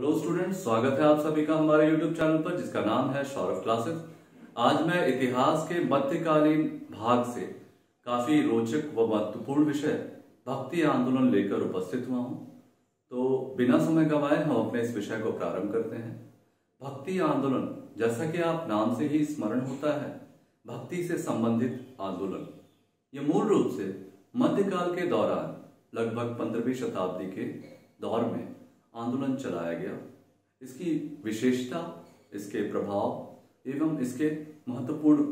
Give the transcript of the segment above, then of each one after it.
Hello students, स्वागत है आप सभी का हमारे यूट्यूब चैनल पर जिसका नाम है सौरभ क्लासेस। आज मैं इतिहास के मध्यकालीन भाग से काफी रोचक व महत्वपूर्ण विषय भक्ति आंदोलन लेकर उपस्थित हुआ हूं। तो बिना समय गंवाए हम अपने इस विषय को प्रारंभ करते हैं। भक्ति आंदोलन, जैसा कि आप नाम से ही स्मरण होता है, भक्ति से संबंधित आंदोलन। ये मूल रूप से मध्यकाल के दौरान लगभग 15वीं शताब्दी के दौर में आंदोलन चलाया गया। इसकी विशेषता, इसके प्रभाव एवं इसके महत्वपूर्ण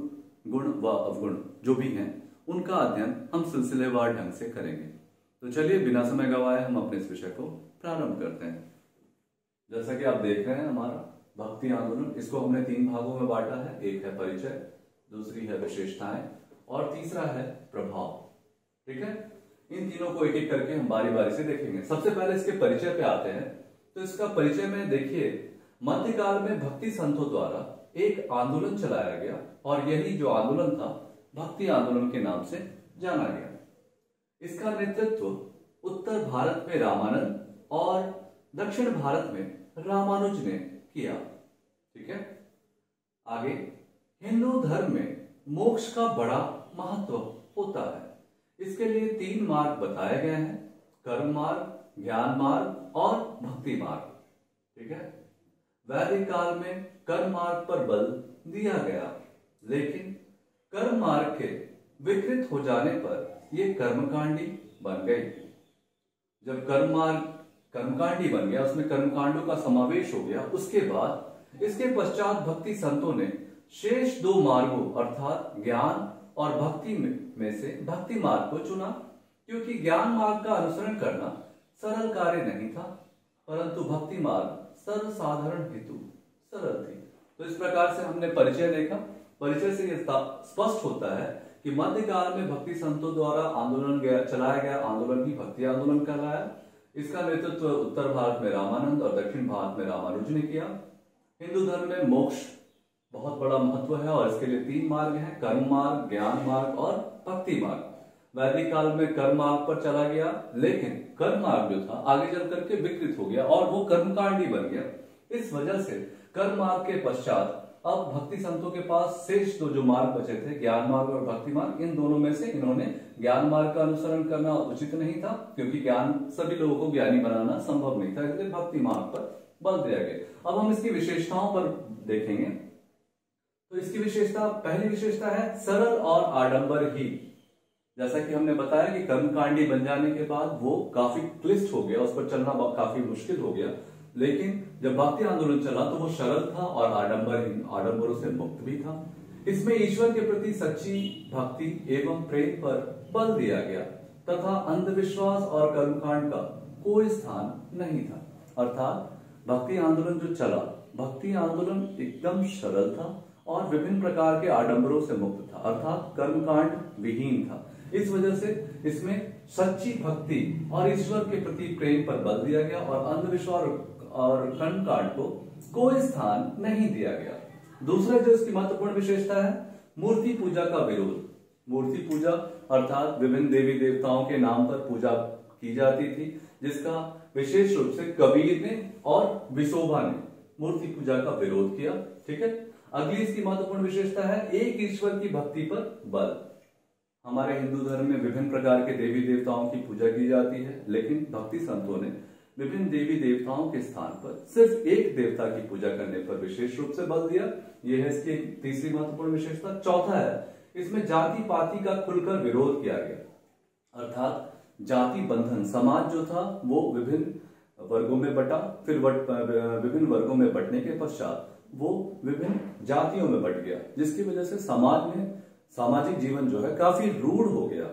गुण व अवगुण जो भी हैं, उनका अध्ययन हम सिलसिलेवार ढंग से करेंगे। तो चलिए बिना समय गंवाए हम अपने इस विषय को प्रारंभ करते हैं। जैसा कि आप देख रहे हैं, हमारा भक्ति आंदोलन, इसको हमने 3 भागों में बांटा है। एक है परिचय, दूसरी है विशेषताएं और तीसरा है प्रभाव। ठीक है, इन तीनों को एक एक करके हम बारी बारी से देखेंगे। सबसे पहले इसके परिचय पे आते हैं। तो इसका परिचय में देखिए, मध्यकाल में भक्ति संतों द्वारा एक आंदोलन चलाया गया और यही जो आंदोलन था भक्ति आंदोलन के नाम से जाना गया। इसका नेतृत्व उत्तर भारत में रामानंद और दक्षिण भारत में रामानुज ने किया। ठीक है, आगे हिंदू धर्म में मोक्ष का बड़ा महत्व होता है। इसके लिए 3 मार्ग बताए गए हैं: कर्म मार्ग, ज्ञान मार्ग और भक्ति मार्ग। ठीक है, वैदिक काल में कर्म मार्ग पर बल दिया गया, लेकिन कर्म मार्ग के विकृत हो जाने पर यह कर्मकांडी बन गई। जब कर्म मार्ग कर्मकांडी बन गया, उसमें कर्मकांडों का समावेश हो गया, उसके बाद इसके पश्चात भक्ति संतों ने शेष 2 मार्गों अर्थात ज्ञान और भक्ति में से भक्ति मार्ग को चुना, क्योंकि ज्ञान मार्ग का अनुसरण करना सरल कार्य नहीं था, परंतु भक्ति मार्ग सर्वसाधारण हेतु सरल थी। तो इस प्रकार से हमने परिचय देखा। परिचय से यह स्पष्ट होता है कि मध्यकाल में भक्ति संतों द्वारा आंदोलन चलाया गया आंदोलन ही भक्ति आंदोलन कहलाया। इसका नेतृत्व उत्तर भारत में रामानंद और दक्षिण भारत में रामानुज ने किया। हिंदू धर्म में मोक्ष बहुत बड़ा महत्व है और इसके लिए 3 मार्ग हैं: कर्म मार्ग, ज्ञान मार्ग और भक्ति मार्ग। वैदिक काल में कर्म मार्ग पर चला गया, लेकिन कर्म मार्ग जो था आगे चल करके विकृत हो गया और वो कर्मकांडी बन गया। इस वजह से कर्म मार्ग के पश्चात अब भक्ति संतों के पास शेष 2 जो मार्ग बचे थे, ज्ञान मार्ग और भक्ति मार्ग, इन दोनों में से इन्होंने ज्ञान मार्ग का अनुसरण करना उचित नहीं था, क्योंकि ज्ञान सभी लोगों को ज्ञानी बनाना संभव नहीं था, इसलिए भक्ति मार्ग पर बल दिया गया। अब हम इसकी विशेषताओं पर देखेंगे। तो इसकी विशेषता, पहली विशेषता है सरल और आडंबरहीन। जैसा कि हमने बताया कि कर्मकांडी बन जाने के बाद वो काफी क्लिष्ट हो गया, उस पर चलना काफी मुश्किल हो गया, लेकिन जब भक्ति आंदोलन चला तो वो सरल था और आडंबरहीन, आडंबरों से मुक्त भी था। इसमें ईश्वर के प्रति सच्ची भक्ति एवं प्रेम पर बल दिया गया तथा अंधविश्वास और कर्मकांड का कोई स्थान नहीं था। अर्थात भक्ति आंदोलन जो चला, भक्ति आंदोलन एकदम सरल था और विभिन्न प्रकार के आडंबरों से मुक्त था, अर्थात कर्मकांड विहीन था। इस वजह से इसमें सच्ची भक्ति और ईश्वर के प्रति प्रेम पर बल दिया गया और अंधविश्वास और कर्मकांड को कोई स्थान नहीं दिया गया। दूसरा जो इसकी महत्वपूर्ण विशेषता है, मूर्ति पूजा का विरोध। मूर्ति पूजा अर्थात विभिन्न देवी देवताओं के नाम पर पूजा की जाती थी, जिसका विशेष रूप से कबीर ने और विशोभा ने मूर्ति पूजा का विरोध किया। ठीक है, अगली इसकी महत्वपूर्ण विशेषता है एक ईश्वर की भक्ति पर बल। हमारे हिंदू धर्म में विभिन्न प्रकार के देवी देवताओं की पूजा की जाती है, लेकिन भक्ति संतों ने विभिन्न देवी देवताओं के स्थान पर सिर्फ एक देवता की पूजा करने पर विशेष रूप से बल दिया। यह है इसकी तीसरी महत्वपूर्ण विशेषता। चौथा है, इसमें जाति पाति का खुलकर विरोध किया गया, अर्थात जाति बंधन। समाज जो था वो विभिन्न वर्गों में बटा, फिर विभिन्न वर्गों में बटने के पश्चात वो विभिन्न जातियों में बट गया, जिसकी वजह से समाज में सामाजिक जीवन जो है काफी रूढ़ हो गया।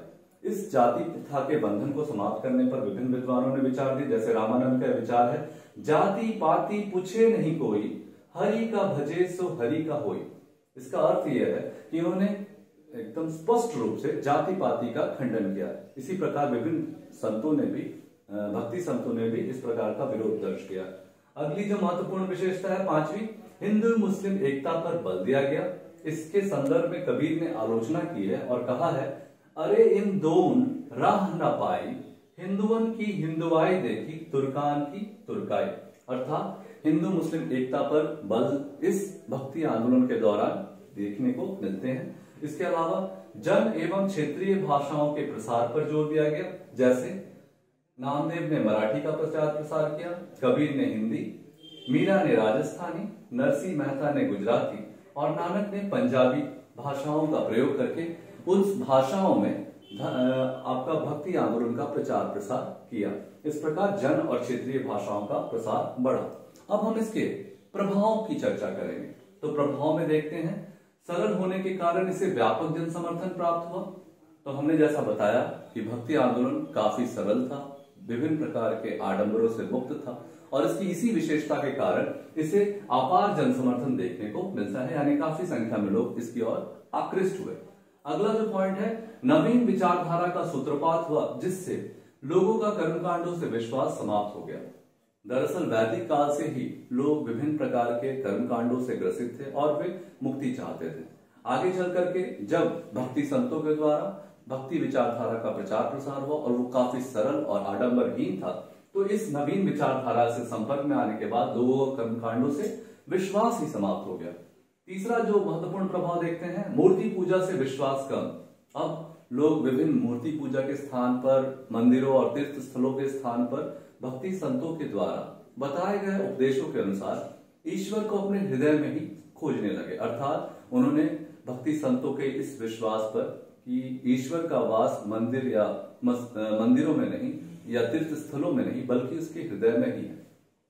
इस जाति प्रथा के बंधन को समाप्त करने पर विभिन्न विद्वानों ने विचार दिए। जैसे रामानंद का विचार है, जाति पाति पूछे नहीं कोई, हरि का भजे सो हरि का होई। इसका अर्थ यह है कि उन्होंने एकदम स्पष्ट रूप से जाति पाति का खंडन किया। इसी प्रकार विभिन्न संतों ने भी, भक्ति संतों ने भी इस प्रकार का विरोध दर्ज किया। अगली जो महत्वपूर्ण विशेषता है, 5वीं, हिंदू मुस्लिम एकता पर बल दिया गया। इसके संदर्भ में कबीर ने आलोचना की है और कहा है, अरे इन दोन राह न पाई, हिंदुवन की हिंदुआई देखी, तुर्कान की तुर्काई। अर्थात हिंदू मुस्लिम एकता पर बल इस भक्ति आंदोलन के दौरान देखने को मिलते हैं। इसके अलावा जन एवं क्षेत्रीय भाषाओं के प्रसार पर जोर दिया गया, जैसे नामदेव ने मराठी का प्रचार प्रसार किया, कबीर ने हिंदी, मीरा ने राजस्थानी, नरसिंह मेहता ने गुजराती और नानक ने पंजाबी भाषाओं का प्रयोग करके उस भाषाओं में आपका भक्ति आंदोलन का प्रचार प्रसार किया। इस प्रकार जन और क्षेत्रीय भाषाओं का प्रसार बढ़ा। अब हम इसके प्रभावों की चर्चा करेंगे। तो प्रभाव में देखते हैं, सरल होने के कारण इसे व्यापक जन समर्थन प्राप्त हुआ। तो हमने जैसा बताया कि भक्ति आंदोलन काफी सरल था, विभिन्न प्रकार के आडंबरों से मुक्त था और इसकी इसी विशेषता के कारण इसे अपार जन समर्थन देखने को मिलता है, यानी काफी संख्या में लोग इसकी ओर आकृष्ट हुए। अगला जो पॉइंट है, नवीन विचारधारा का सूत्रपात हुआ, जिससे लोगों का कर्मकांडों से विश्वास समाप्त हो गया। दरअसल वैदिक काल से ही लोग विभिन्न प्रकार के कर्मकांडों से ग्रसित थे और वे मुक्ति चाहते थे। आगे चल करके जब भक्ति संतों के द्वारा भक्ति विचारधारा का प्रचार प्रसार हुआ और वो काफी सरल और आडंबरहीन था, तो इस नवीन विचारधारा से संपर्क में आने के बाद लोगों का कर्मकांडों से विश्वास ही समाप्त हो गया। तीसरा जो महत्वपूर्ण प्रभाव देखते हैं, मूर्ति पूजा से विश्वास कम। अब लोग विभिन्न मूर्ति पूजा के स्थान पर, मंदिरों और तीर्थ स्थलों के स्थान पर भक्ति संतों के द्वारा बताए गए उपदेशों के अनुसार ईश्वर को अपने हृदय में ही खोजने लगे। अर्थात उन्होंने भक्ति संतों के इस विश्वास पर कि ईश्वर का वास मंदिर या मंदिरों में नहीं या तीर्थ स्थलों में नहीं, बल्कि उसके हृदय में ही है।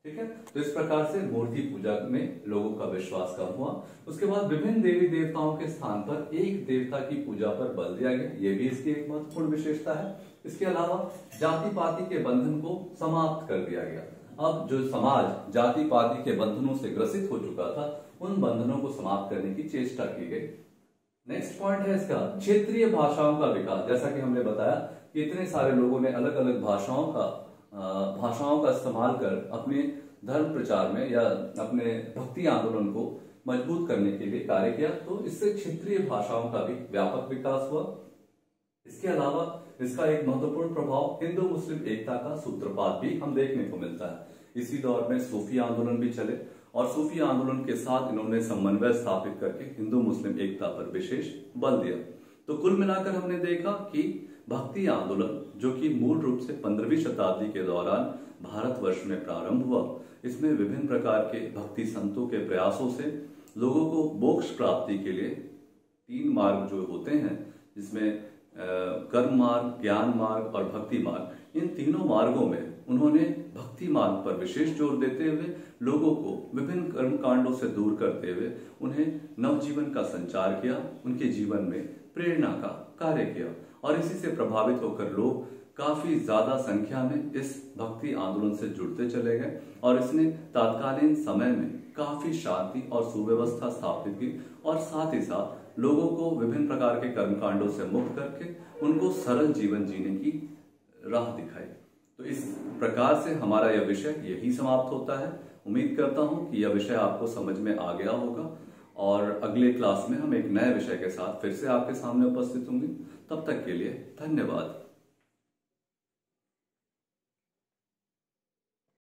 ठीक है, तो इस प्रकार से मूर्ति पूजा में लोगों का विश्वास कम हुआ। उसके बाद विभिन्न देवी देवताओं के स्थान पर एक देवता की पूजा पर बल दिया गया, ये भी इसकी एक महत्वपूर्ण विशेषता है। इसके अलावा जाति पाति के बंधन को समाप्त कर दिया गया। अब जो समाज जाति पाति के बंधनों से ग्रसित हो चुका था, उन बंधनों को समाप्त करने की चेष्टा की गई। नेक्स्ट पॉइंट है इसका, क्षेत्रीय भाषाओं का विकास। जैसा कि हमने बताया कि इतने सारे लोगों ने अलग अलग भाषाओं का इस्तेमाल कर अपने धर्म प्रचार में या अपने भक्ति आंदोलन को मजबूत करने के लिए कार्य किया, तो इससे क्षेत्रीय भाषाओं का भी व्यापक विकास हुआ। इसके अलावा इसका एक महत्वपूर्ण प्रभाव हिंदू मुस्लिम एकता का सूत्रपात भी हम देखने को मिलता है। इसी दौर में सूफी आंदोलन भी चले और सूफी आंदोलन के साथ इन्होंने समन्वय स्थापित करके हिंदू मुस्लिम एकता पर विशेष बल दिया। तो कुल मिलाकर हमने देखा कि भक्ति आंदोलन, जो कि मूल रूप से 15वीं शताब्दी के दौरान भारतवर्ष में प्रारंभ हुआ, इसमें विभिन्न प्रकार के भक्ति संतों के प्रयासों से लोगों को मोक्ष प्राप्ति के लिए 3 मार्ग जो होते हैं, जिसमें कर्म मार्ग, ज्ञान मार्ग और भक्ति मार्ग, इन तीनों मार्गों में उन्होंने भक्ति मार्ग पर विशेष जोर देते हुए लोगों को विभिन्न कर्म कांडों से दूर करते हुए उन्हें नवजीवन का संचार किया, उनके जीवन में प्रेरणा का कार्य किया और इसी से प्रभावित होकर लोग काफी ज्यादा संख्या में इस भक्ति आंदोलन से जुड़ते चले गए और इसने तत्कालीन समय में काफी शांति और सुव्यवस्था स्थापित की और साथ ही साथ लोगों को विभिन्न प्रकार के कर्मकांडों से मुक्त करके उनको सरल जीवन जीने की राह दिखाई। तो इस प्रकार से हमारा यह विषय यही समाप्त होता है। उम्मीद करता हूं कि यह विषय आपको समझ में आ गया होगा और अगले क्लास में हम एक नए विषय के साथ फिर से आपके सामने उपस्थित होंगे। तब तक के लिए धन्यवाद।